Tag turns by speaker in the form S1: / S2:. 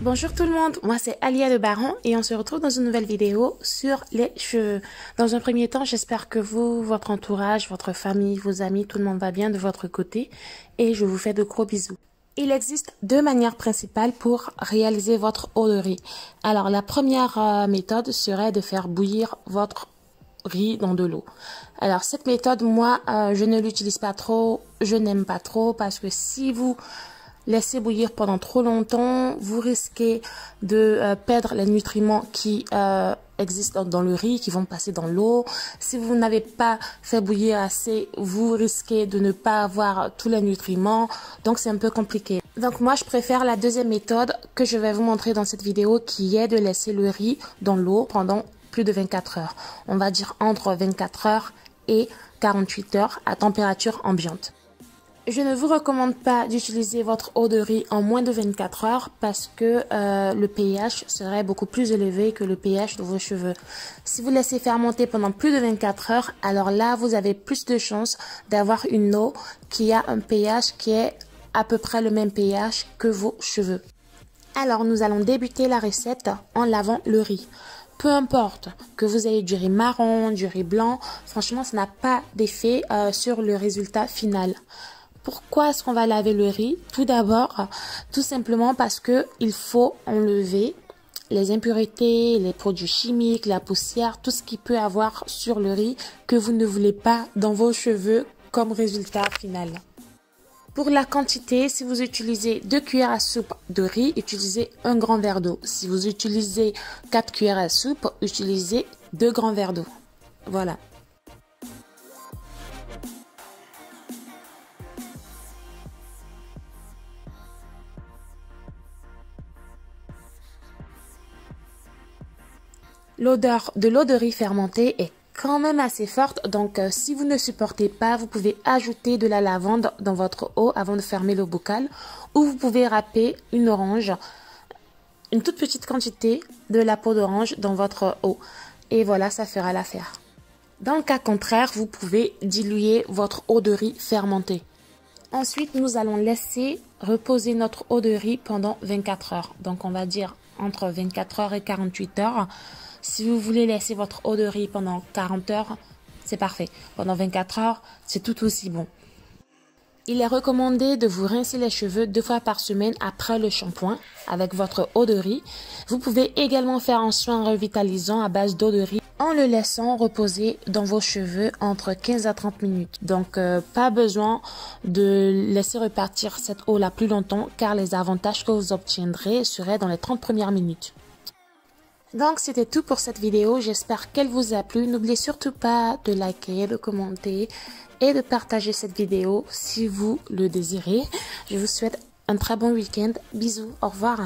S1: Bonjour tout le monde, moi c'est Alia Le Baron et on se retrouve dans une nouvelle vidéo sur les cheveux. Dans un premier temps, j'espère que vous, votre entourage, votre famille, vos amis, tout le monde va bien de votre côté et je vous fais de gros bisous. Il existe deux manières principales pour réaliser votre eau de riz. Alors la première méthode serait de faire bouillir votre riz dans de l'eau. Alors cette méthode, moi, je ne l'utilise pas trop, je n'aime pas trop parce que si vous laissez bouillir pendant trop longtemps, vous risquez de perdre les nutriments qui existent dans le riz, qui vont passer dans l'eau. Si vous n'avez pas fait bouillir assez, vous risquez de ne pas avoir tous les nutriments. Donc c'est un peu compliqué. Donc moi je préfère la deuxième méthode que je vais vous montrer dans cette vidéo, qui est de laisser le riz dans l'eau pendant plus de 24 heures. On va dire entre 24 heures et 48 heures à température ambiante. Je ne vous recommande pas d'utiliser votre eau de riz en moins de 24 heures parce que le pH serait beaucoup plus élevé que le pH de vos cheveux. Si vous laissez fermenter pendant plus de 24 heures, alors là, vous avez plus de chances d'avoir une eau qui a un pH qui est à peu près le même pH que vos cheveux. Alors, nous allons débuter la recette en lavant le riz. Peu importe que vous ayez du riz marron, du riz blanc, franchement, ça n'a pas d'effet sur le résultat final. Pourquoi est-ce qu'on va laver le riz? Tout d'abord, tout simplement parce que il faut enlever les impuretés, les produits chimiques, la poussière, tout ce qui peut avoir sur le riz que vous ne voulez pas dans vos cheveux comme résultat final. Pour la quantité, si vous utilisez 2 cuillères à soupe de riz, utilisez 1 grand verre d'eau. Si vous utilisez 4 cuillères à soupe, utilisez 2 grands verres d'eau. Voilà. L'odeur de l'eau de riz fermentée est quand même assez forte, donc si vous ne supportez pas, vous pouvez ajouter de la lavande dans votre eau avant de fermer le bocal, ou vous pouvez râper une orange, une toute petite quantité de la peau d'orange dans votre eau. Et voilà, ça fera l'affaire. Dans le cas contraire, vous pouvez diluer votre eau de riz fermentée. Ensuite, nous allons laisser reposer notre eau de riz pendant 24 heures. Donc, on va dire entre 24 heures et 48 heures. Si vous voulez laisser votre eau de riz pendant 40 heures, c'est parfait. Pendant 24 heures, c'est tout aussi bon. Il est recommandé de vous rincer les cheveux 2 fois par semaine après le shampoing avec votre eau de riz. Vous pouvez également faire un soin revitalisant à base d'eau de riz en le laissant reposer dans vos cheveux entre 15 à 30 minutes. Donc, pas besoin de laisser repartir cette eau-là plus longtemps car les avantages que vous obtiendrez seraient dans les 30 premières minutes. Donc, c'était tout pour cette vidéo. J'espère qu'elle vous a plu. N'oubliez surtout pas de liker, de commenter et de partager cette vidéo si vous le désirez. Je vous souhaite un très bon week-end. Bisous, au revoir.